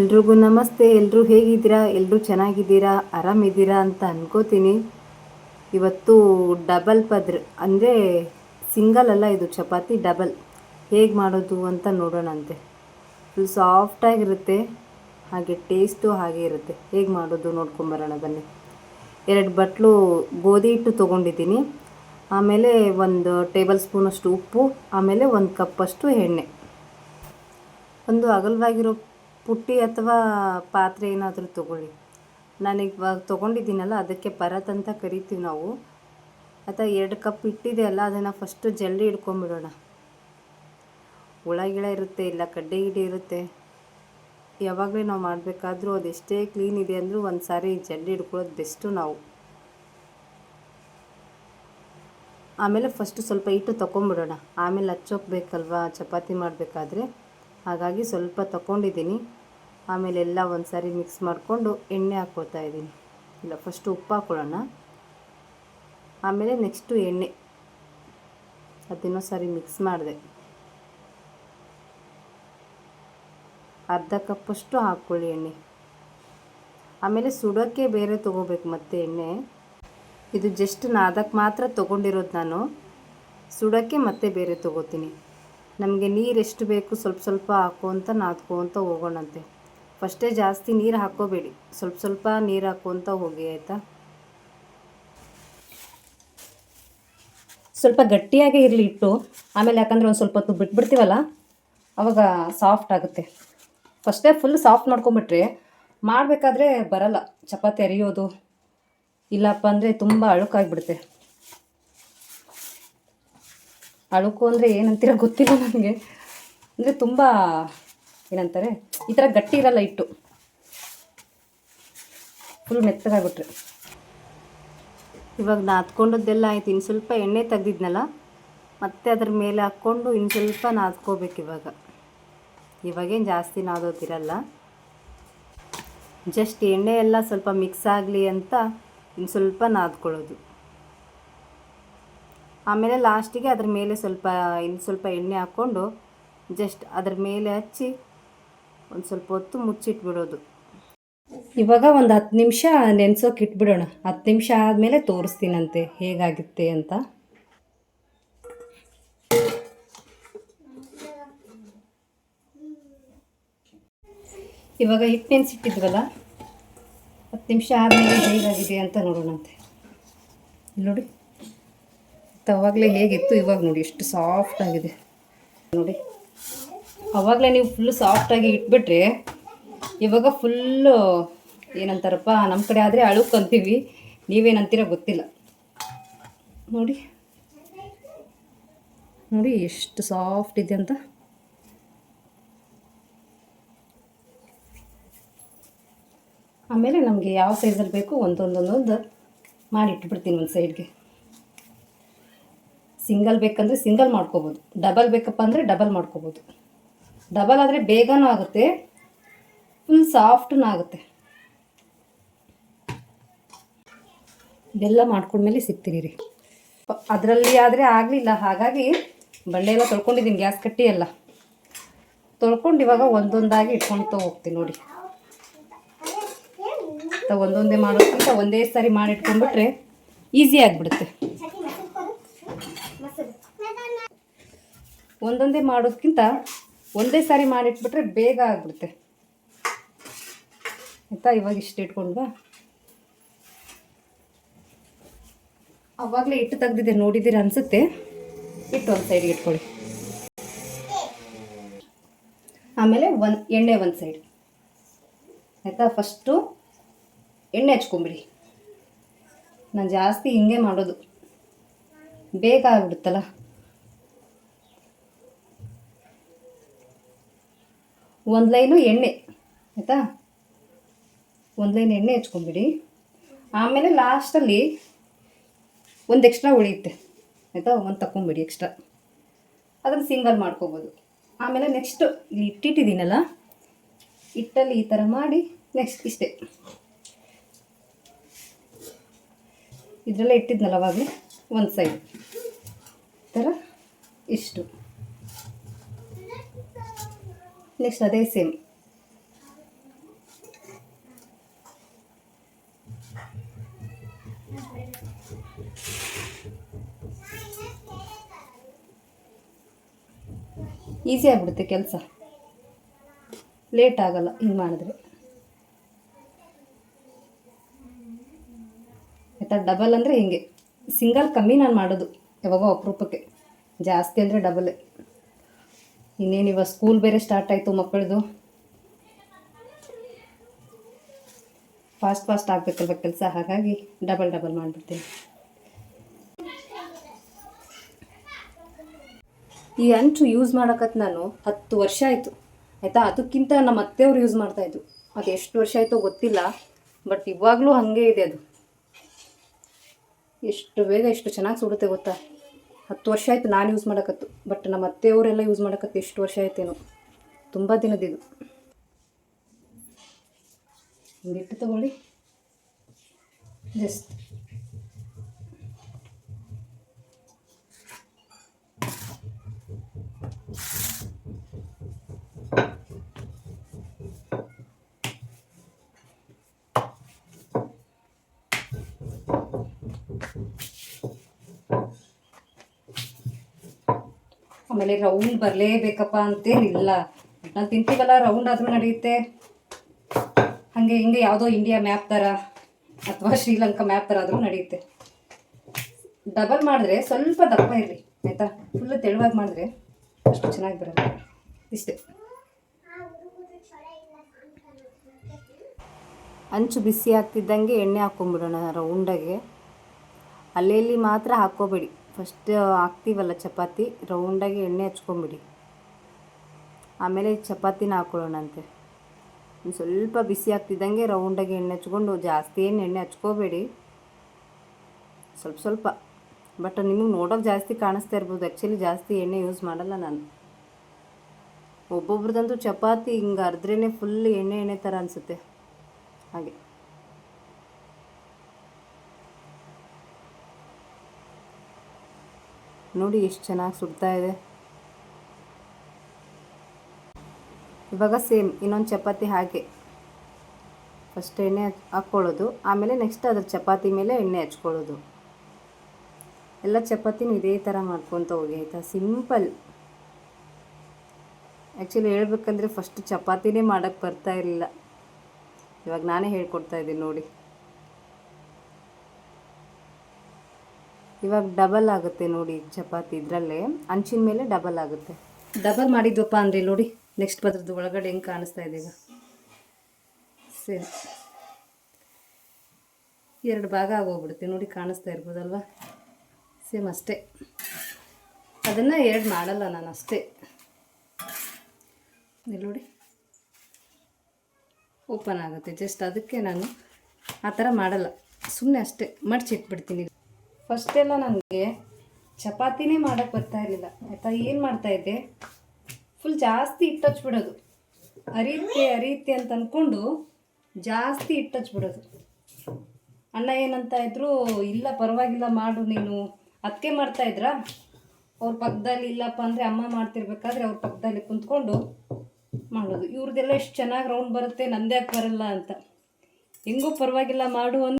ಎಲ್ರಿಗೂ ನಮಸ್ತೆ. ಎಲ್ಲರೂ ಹೇಗಿದ್ದೀರಾ? ಎಲ್ಲರೂ ಚೆನ್ನಾಗಿದ್ದೀರಾ, ಆರಾಮಿದ್ದೀರಾ ಅಂತ ಅನ್ಕೋತೀನಿ. ಇವತ್ತು ಡಬಲ್ ಪದ್ರ ಅಂದರೆ ಸಿಂಗಲ್ ಅಲ್ಲ, ಇದು ಚಪಾತಿ ಡಬಲ್ ಹೇಗೆ ಮಾಡೋದು ಅಂತ ನೋಡೋಣಂತೆ. ಫುಲ್ ಸಾಫ್ಟಾಗಿರುತ್ತೆ, ಹಾಗೆ ಟೇಸ್ಟು ಹಾಗೆ ಇರುತ್ತೆ. ಹೇಗೆ ಮಾಡೋದು ನೋಡ್ಕೊಂಬರೋಣ ಬನ್ನಿ. 2 ಬಟ್ಲು ಗೋಧಿ ಹಿಟ್ಟು ತೊಗೊಂಡಿದ್ದೀನಿ, ಆಮೇಲೆ 1 ಟೇಬಲ್ ಸ್ಪೂನಷ್ಟು ಉಪ್ಪು, ಆಮೇಲೆ 1 ಕಪ್ಪಷ್ಟು ಎಣ್ಣೆ. ಒಂದು ಅಗಲವಾಗಿರೋ ಪುಟ್ಟಿ ಅಥವಾ ಪಾತ್ರೆ ಏನಾದರೂ ತೊಗೊಳ್ಳಿ. ನಾನೀಗ ತೊಗೊಂಡಿದ್ದೀನಲ್ಲ, ಅದಕ್ಕೆ ಪರತ್ ಅಂತ ಕರಿತೀವಿ ನಾವು. ಅಥವಾ 2 ಕಪ್ ಇಟ್ಟಿದೆ ಅಲ್ಲ, ಅದನ್ನು ಫಸ್ಟು ಜಲ್ದಿ ಹಿಡ್ಕೊಂಬಿಡೋಣ. ಹುಳ ಇರುತ್ತೆ, ಇಲ್ಲ ಕಡ್ಡೆ ಗಿಡ್ಡೆ ಇರುತ್ತೆ. ಯಾವಾಗಲೇ ನಾವು ಮಾಡಬೇಕಾದ್ರೂ ಅದೆಷ್ಟೇ ಕ್ಲೀನ್ ಇದೆ ಅಂದರೂ ಒಂದು ಸಾರಿ ಜಲ್ದಿ ಹಿಡ್ಕೊಳ್ಳೋದು ಬೆಸ್ಟು ನಾವು. ಆಮೇಲೆ ಫಸ್ಟು ಸ್ವಲ್ಪ ಹಿಟ್ಟು ತೊಗೊಂಬಿಡೋಣ, ಆಮೇಲೆ ಹಚ್ಚೋಕ್ಬೇಕಲ್ವ ಚಪಾತಿ ಮಾಡಬೇಕಾದ್ರೆ. ಹಾಗಾಗಿ ಸ್ವಲ್ಪ ತೊಗೊಂಡಿದ್ದೀನಿ. ಆಮೇಲೆ ಎಲ್ಲ ಒಂದು ಸಾರಿ ಮಿಕ್ಸ್ ಮಾಡಿಕೊಂಡು ಎಣ್ಣೆ ಹಾಕ್ಕೊಳ್ತಾ ಇದ್ದೀನಿ. ಇಲ್ಲ, ಫಸ್ಟು ಉಪ್ಪು ಹಾಕ್ಕೊಳ್ಳೋಣ, ಆಮೇಲೆ ನೆಕ್ಸ್ಟು ಎಣ್ಣೆ. ಅದನ್ನೂ ಸಾರಿ ಮಿಕ್ಸ್ ಮಾಡಿದೆ. ಅರ್ಧ ಕಪ್ಪಷ್ಟು ಹಾಕ್ಕೊಳ್ಳಿ ಎಣ್ಣೆ. ಆಮೇಲೆ ಸುಡೋಕ್ಕೆ ಬೇರೆ ತೊಗೋಬೇಕು ಮತ್ತೆ ಎಣ್ಣೆ. ಇದು ಜಸ್ಟ್ ನಾದಕ್ಕೆ ಮಾತ್ರ ತೊಗೊಂಡಿರೋದು ನಾನು. ಸುಡೋಕ್ಕೆ ಮತ್ತೆ ಬೇರೆ ತೊಗೋತೀನಿ. ನಮಗೆ ನೀರು ಎಷ್ಟು ಬೇಕು ಸ್ವಲ್ಪ ಸ್ವಲ್ಪ ಹಾಕ್ಕೊತ ನಾದ್ಕೊತ ಹೋಗೋಣಂತೆ. ಫಸ್ಟೇ ಜಾಸ್ತಿ ನೀರು ಹಾಕ್ಕೋಬೇಡಿ, ಸ್ವಲ್ಪ ಸ್ವಲ್ಪ ನೀರು ಹಾಕ್ಕೊತ ಹೋಗಿ, ಆಯಿತಾ? ಸ್ವಲ್ಪ ಗಟ್ಟಿಯಾಗೇ ಇರಲಿ ಹಿಟ್ಟು. ಆಮೇಲೆ ಯಾಕಂದರೆ ಒಂದು ಸ್ವಲ್ಪ ಹೊತ್ತು ಬಿಟ್ಬಿಡ್ತೀವಲ್ಲ, ಆವಾಗ ಸಾಫ್ಟ್ ಆಗುತ್ತೆ. ಫಸ್ಟೇ ಫುಲ್ ಸಾಫ್ಟ್ ಮಾಡ್ಕೊಂಬಿಟ್ರೆ ಮಾಡಬೇಕಾದ್ರೆ ಬರಲ್ಲ ಚಪಾತಿ ಅರಿಯೋದು. ಇಲ್ಲಪ್ಪ ಅಂದರೆ ತುಂಬ ಅಳುಕಾಗಿಬಿಡುತ್ತೆ. ಅಳುಕು ಅಂದರೆ ಏನಂತೀರ ಗೊತ್ತಿಲ್ಲ ನನಗೆ. ಅಂದರೆ ತುಂಬ ಏನಂತಾರೆ, ಈ ಥರ ಗಟ್ಟಿ ಇರಲ್ಲ ಹಿಟ್ಟು, ಫುಲ್ ಮೆತ್ತಗಾಗ್ಬಿಟ್ರೆ. ಇವಾಗ ನಾದ್ಕೊಂಡದ್ದೆಲ್ಲ ಆಯ್ತು. ಇನ್ನು ಸ್ವಲ್ಪ ಎಣ್ಣೆ ತೆಗ್ದಿದ್ನಲ್ಲ, ಮತ್ತೆ ಅದ್ರ ಮೇಲೆ ಹಾಕ್ಕೊಂಡು ಇನ್ನು ಸ್ವಲ್ಪ ನಾದ್ಕೋಬೇಕು. ಇವಾಗೇನು ಜಾಸ್ತಿ ನಾದೋದಿರಲ್ಲ, ಜಸ್ಟ್ ಎಣ್ಣೆ ಎಲ್ಲ ಸ್ವಲ್ಪ ಮಿಕ್ಸ್ ಆಗಲಿ ಅಂತ ಇನ್ನು ಸ್ವಲ್ಪ ನಾದ್ಕೊಳ್ಳೋದು. ಆಮೇಲೆ ಲಾಸ್ಟಿಗೆ ಅದ್ರ ಮೇಲೆ ಇನ್ನು ಸ್ವಲ್ಪ ಎಣ್ಣೆ ಹಾಕ್ಕೊಂಡು ಜಸ್ಟ್ ಅದ್ರ ಮೇಲೆ ಹಚ್ಚಿ ಒಂದು ಸ್ವಲ್ಪ ಹೊತ್ತು ಮುಚ್ಚಿಟ್ಬಿಡೋದು. ಇವಾಗ ಒಂದು 10 ನಿಮಿಷ ನೆನೆಸೋಕೆ ಇಟ್ಬಿಡೋಣ. 10 ನಿಮಿಷ ಆದಮೇಲೆ ತೋರಿಸ್ತೀನಂತೆ ಹೇಗಾಗುತ್ತೆ ಅಂತ. ಇವಾಗ ಹಿಟ್ಟು ನೆನೆಸಿಟ್ಟಿದ್ವಲ್ಲ, 10 ನಿಮಿಷ ಆದಮೇಲೆ ಹೇಗಾಗಿದೆ ಅಂತ ನೋಡೋಣಂತೆ. ನೋಡಿ, ಅವಾಗಲೇ ಹೇಗಿತ್ತು, ಇವಾಗ ನೋಡಿ ಎಷ್ಟು ಸಾಫ್ಟ್ ಆಗಿದೆ ನೋಡಿ. ಅವಾಗಲೇ ನೀವು ಫುಲ್ಲು ಸಾಫ್ಟಾಗಿ ಇಟ್ಬಿಟ್ರೆ ಇವಾಗ ಫುಲ್ಲು ಏನಂತಾರಪ್ಪ, ನಮ್ಮ ಕಡೆ ಆದರೆ ಅಳುಕು ಅಂತೀವಿ, ನೀವೇನಂತೀರ ಗೊತ್ತಿಲ್ಲ. ನೋಡಿ ನೋಡಿ ಎಷ್ಟು ಸಾಫ್ಟ್ ಇದೆ ಅಂತ. ಆಮೇಲೆ ನಮಗೆ ಯಾವ ಸೈಜಲ್ಲಿ ಬೇಕು ಒಂದೊಂದೊಂದೊಂದು ಮಾಡಿ ಇಟ್ಬಿಡ್ತೀನಿ ಒಂದು ಸೈಡ್ಗೆ. ಸಿಂಗಲ್ ಬೇಕಂದರೆ ಸಿಂಗಲ್ ಮಾಡ್ಕೋಬೋದು, ಡಬಲ್ ಬೇಕಪ್ಪ ಅಂದರೆ ಡಬಲ್ ಮಾಡ್ಕೋಬೋದು. ಡಬಲ್ ಆದರೆ ಬೇಗನೂ ಆಗುತ್ತೆ, ಫುಲ್ ಸಾಫ್ಟೂ ಆಗುತ್ತೆ. ಇದೆಲ್ಲ ಮಾಡ್ಕೊಂಡ್ಮೇಲೆ ಸಿಗ್ತೀರಿ ರೀ. ಅದರಲ್ಲಿ ಆದರೆ ಆಗಲಿಲ್ಲ, ಹಾಗಾಗಿ ಬಂಡೆ ಎಲ್ಲ ತೊಳ್ಕೊಂಡಿದ್ದೀನಿ, ಗ್ಯಾಸ್ ಕಟ್ಟಿ ಎಲ್ಲ ತೊಳ್ಕೊಂಡು ಇವಾಗ ಒಂದೊಂದಾಗಿ ಇಟ್ಕೊಳ್ತಾ ಹೋಗ್ತೀನಿ. ನೋಡಿ, ಒಂದೊಂದೇ ಮಾಡೋದಕ್ಕಿಂತ ಒಂದೇ ಸಾರಿ ಮಾಡಿಟ್ಕೊಂಡ್ಬಿಟ್ರೆ ಈಸಿ ಆಗಿಬಿಡುತ್ತೆ. ಒಂದೊಂದೇ ಮಾಡೋದಕ್ಕಿಂತ ಒಂದೇ ಸಾರಿ ಮಾಡಿಟ್ಬಿಟ್ರೆ ಬೇಗ ಆಗಿಬಿಡುತ್ತೆ, ಆಯಿತಾ? ಇವಾಗ ಇಷ್ಟು ಇಟ್ಕೊಂಡ್ವಾ, ಅವಾಗಲೇ ಹಿಟ್ಟು ತೆಗ್ದಿದ್ದೆ ನೋಡಿದ್ದೀರ ಅನಿಸುತ್ತೆ. ಹಿಟ್ಟು ಒಂದು ಸೈಡ್ಗೆ ಇಟ್ಕೊಳ್ಳಿ. ಆಮೇಲೆ ಎಣ್ಣೆ ಒಂದು ಸೈಡ್, ಆಯಿತಾ? ಫಸ್ಟು ಎಣ್ಣೆ ಹಚ್ಕೊಂಬಿಡಿ. ನಾನು ಜಾಸ್ತಿ ಹಿಂಗೆ ಮಾಡೋದು, ಬೇಗ ಆಗಿಬಿಡುತ್ತಲ್ಲ. ಒಂದು ಲೈನು ಎಣ್ಣೆ, ಆಯಿತಾ? ಒಂದು ಲೈನ್ ಎಣ್ಣೆ ಹಚ್ಕೊಂಬಿಡಿ. ಆಮೇಲೆ ಲಾಸ್ಟಲ್ಲಿ ಒಂದು ಎಕ್ಸ್ಟ್ರಾ ಉಳಿಯುತ್ತೆ, ಆಯಿತಾ? ಒಂದು ತಗೊಂಬಿಡಿ ಎಕ್ಸ್ಟ್ರಾ, ಅದನ್ನು ಸಿಂಗಲ್ ಮಾಡ್ಕೋಬೋದು. ಆಮೇಲೆ ನೆಕ್ಸ್ಟು ಇಲ್ಲಿ ಇಟ್ಟಿಟ್ಟಿದ್ದೀನಲ್ಲ, ಹಿಟ್ಟಲ್ಲಿ ಈ ಥರ ಮಾಡಿ ನೆಕ್ಸ್ಟ್ ಇಷ್ಟೇ ಇದರಲ್ಲೇ ಇಟ್ಟಿದ್ನಲ್ಲ ಅವಾಗಲೇ ಒಂದು ಸೈಡ್ ಈ ಥರ ಇಷ್ಟು. ನೆಕ್ಸ್ಟ್ ಅದೇ ಸೇಮ್ ಈಸಿ ಆಗಿಬಿಡುತ್ತೆ ಕೆಲಸ, ಲೇಟ್ ಆಗಲ್ಲ ಹಿಂಗೆ ಮಾಡಿದ್ರೆ ಆಯಿತಾ. ಡಬಲ್ ಅಂದರೆ ಹಿಂಗೆ, ಸಿಂಗಲ್ ಕಮ್ಮಿ ನಾನು ಮಾಡೋದು ಯಾವಾಗೋ ಅಪರೂಪಕ್ಕೆ, ಜಾಸ್ತಿ ಅಂದರೆ ಡಬಲ್ಲೇ. ಇನ್ನೇನು ಇವಾಗ ಸ್ಕೂಲ್ ಬೇರೆ ಸ್ಟಾರ್ಟ್ ಆಯಿತು ಮಕ್ಕಳದು, ಫಾಸ್ಟ್ ಆಗಬೇಕಲ್ವ ಕೆಲಸ, ಹಾಗಾಗಿ ಡಬಲ್ ಮಾಡಿಬಿಡ್ತೀನಿ. ಈ ಅಂಚು ಯೂಸ್ ಮಾಡೋಕತ್ತು ನಾನು 10 ವರ್ಷ ಆಯಿತು ಆಯಿತಾ. ಅದಕ್ಕಿಂತ ನಮ್ಮ ಅತ್ತೆಯವರು ಯೂಸ್ ಮಾಡ್ತಾಯಿದ್ರು, ಅದು ಎಷ್ಟು ವರ್ಷ ಆಯಿತೋ ಗೊತ್ತಿಲ್ಲ, ಬಟ್ ಇವಾಗಲೂ ಹಾಗೆ ಇದೆ ಅದು. ಎಷ್ಟು ಬೇಗ ಎಷ್ಟು ಚೆನ್ನಾಗಿ ಸುಡುತ್ತೆ ಗೊತ್ತಾ. 10 ವರ್ಷ ಆಯಿತು ನಾನು ಯೂಸ್ ಮಾಡೋಕತ್ತು, ಬಟ್ ನಮ್ಮ ಅತ್ತೆಯವರೆಲ್ಲ ಯೂಸ್ ಮಾಡೋಕತ್ತು ಎಷ್ಟು ವರ್ಷ ಆಯ್ತೇನೋ, ತುಂಬ ದಿನದಿದು. ಹಿಂಗಿಟ್ಟು ತಗೊಳ್ಳಿ, ಜಸ್ಟ್ ಆಮೇಲೆ ರೌಂಡ್ ಬರಲೇಬೇಕಪ್ಪ ಅಂತೇನಿಲ್ಲ, ನಾನು ತಿಂತೀವಲ್ಲ ರೌಂಡ್ ಆದರೂ ನಡೆಯುತ್ತೆ. ಹಾಗೆ ಹಿಂಗೆ ಯಾವುದೋ ಇಂಡಿಯಾ ಮ್ಯಾಪ್ ಥರ ಅಥವಾ ಶ್ರೀಲಂಕಾ ಮ್ಯಾಪ್ ಥರ ಆದರೂ ನಡೆಯುತ್ತೆ. ಡಬಲ್ ಮಾಡಿದ್ರೆ ಸ್ವಲ್ಪ ದಪ್ಪ ಇರಲಿ ಆಯಿತಾ, ಫುಲ್ಲು ತೆಳುವಾಗಿ ಮಾಡಿದ್ರೆ ಅಷ್ಟು ಚೆನ್ನಾಗಿ ಬರಲ್ಲ. ಇಷ್ಟೇ. ಅಂಚು ಬಿಸಿ ಆಗ್ತಿದ್ದಂಗೆ ಎಣ್ಣೆ ಹಾಕ್ಕೊಂಬಿಡೋಣ ರೌಂಡಾಗೆ. ಅಲ್ಲೆಲ್ಲಿ ಮಾತ್ರ ಹಾಕ್ಕೋಬೇಡಿ, ಫಸ್ಟ್ ಹಾಕ್ತೀವಲ್ಲ ಚಪಾತಿ, ರೌಂಡಾಗಿ ಎಣ್ಣೆ ಹಚ್ಕೊಂಬಿಡಿ, ಆಮೇಲೆ ಚಪಾತಿನ ಹಾಕ್ಕೊಳ್ಳೋಣಂತೆ. ಒಂದು ಸ್ವಲ್ಪ ಬಿಸಿ ಆಗ್ತಿದ್ದಂಗೆ ರೌಂಡಾಗಿ ಎಣ್ಣೆ ಹಚ್ಕೊಂಡು, ಜಾಸ್ತಿ ಏನು ಎಣ್ಣೆ ಹಚ್ಕೋಬೇಡಿ, ಸ್ವಲ್ಪ. ಬಟ್ ನಿಮಗೆ ನೋಡೋಕೆ ಜಾಸ್ತಿ ಕಾಣಿಸ್ತಾ ಇರ್ಬೋದು, ಆ್ಯಕ್ಚುಲಿ ಜಾಸ್ತಿ ಎಣ್ಣೆ ಯೂಸ್ ಮಾಡಲ್ಲ ನಾನು. ಒಬ್ಬೊಬ್ರದಂತೂ ಚಪಾತಿ ಹಿಂಗೆ ಅರ್ದ್ರೇ ಫುಲ್ ಎಣ್ಣೆ ಥರ ಅನಿಸುತ್ತೆ. ಹಾಗೆ ನೋಡಿ ಎಷ್ಟು ಚೆನ್ನಾಗಿ ಸುಡ್ತಾ ಇದೆ. ಇವಾಗ ಸೇಮ್ ಇನ್ನೊಂದು ಚಪಾತಿ ಹಾಗೆ ಫಸ್ಟ್ ಎಣ್ಣೆ ಹಾಕ್ಕೊಳ್ಳೋದು, ಆಮೇಲೆ ನೆಕ್ಸ್ಟ್ ಅದ್ರ ಚಪಾತಿ ಮೇಲೆ ಎಣ್ಣೆ ಹಚ್ಕೊಳ್ಳೋದು. ಎಲ್ಲ ಚಪಾತಿನೂ ಇದೇ ಥರ ಮಾಡ್ಕೊತ ಹೋಗಿ ಆಯಿತಾ, ಸಿಂಪಲ್. ಆ್ಯಕ್ಚುಲಿ ಹೇಳ್ಬೇಕಂದ್ರೆ ಫಸ್ಟ್ ಚಪಾತಿನೇ ಮಾಡೋಕ್ಕೆ ಬರ್ತಾ ಇರಲಿಲ್ಲ, ಇವಾಗ ನಾನೇ ಹೇಳ್ಕೊಡ್ತಾ ಇದ್ದೀನಿ ನೋಡಿ. ಇವಾಗ ಡಬಲ್ ಆಗುತ್ತೆ ನೋಡಿ ಚಪಾತಿ, ಇದರಲ್ಲೇ ಅಂಚಿನ ಮೇಲೆ ಡಬಲ್ ಆಗುತ್ತೆ. ಡಬಲ್ ಮಾಡಿದ್ವಪ್ಪ ಅಂದರೆ ನೋಡಿ ನೆಕ್ಸ್ಟ್ ಬದ್ರದ್ದು ಒಳಗಡೆ ಹೆಂಗೆ ಕಾಣಿಸ್ತಾ ಇದೆ ಈಗ. ಸೇಮ್ 2 ಭಾಗ ಆಗೋಗ್ಬಿಡುತ್ತೆ ನೋಡಿ, ಕಾಣಿಸ್ತಾ ಇರ್ಬೋದಲ್ವ. ಸೇಮ್ ಅಷ್ಟೇ, ಅದನ್ನು 2 ಮಾಡಲ್ಲ ನಾನು, ಅಷ್ಟೇ. ಇಲ್ಲಿ ನೋಡಿ ಓಪನ್ ಆಗುತ್ತೆ, ಜಸ್ಟ್ ಅದಕ್ಕೆ ನಾನು ಆ ಥರ ಮಾಡಲ್ಲ, ಸುಮ್ಮನೆ ಅಷ್ಟೇ ಮಡ್ಚಿಟ್ಬಿಡ್ತೀನಿ. ಫಸ್ಟೆಲ್ಲ ನನಗೆ ಚಪಾತಿನೇ ಮಾಡೋಕ್ಕೆ ಬರ್ತಾ ಇರಲಿಲ್ಲ ಆಯಿತಾ. ಏನು ಮಾಡ್ತಾಯಿದ್ದೆ, ಫುಲ್ ಜಾಸ್ತಿ ಹಿಟ್ಟು ಹಚ್ಬಿಡೋದು, ಅರಿಯುತ್ತೆ ಅಂತ ಅಂದ್ಕೊಂಡು ಜಾಸ್ತಿ ಹಿಟ್ಟು ಹಚ್ಬಿಡೋದು. ಅಣ್ಣ ಏನಂತ ಇದ್ರು, ಇಲ್ಲ ಪರವಾಗಿಲ್ಲ ಮಾಡು ನೀನು, ಅದಕ್ಕೆ ಮಾಡ್ತಾಯಿದ್ರಾ. ಅವ್ರ ಪಕ್ಕದಲ್ಲಿ ಇಲ್ಲಪ್ಪ ಅಂದರೆ ಅಮ್ಮ ಮಾಡ್ತಿರ್ಬೇಕಾದ್ರೆ ಅವ್ರ ಪಕ್ಕದಲ್ಲಿ ಕುಂತ್ಕೊಂಡು ಮಾಡೋದು. ಇವ್ರದ್ದೆಲ್ಲ ಎಷ್ಟು ಚೆನ್ನಾಗಿ ರೌಂಡ್ ಬರುತ್ತೆ, ನಂದೇ ಯಾಕೆ ಬರಲ್ಲ ಅಂತ. ಹೆಂಗೋ ಪರವಾಗಿಲ್ಲ ಮಾಡು ಅಂತ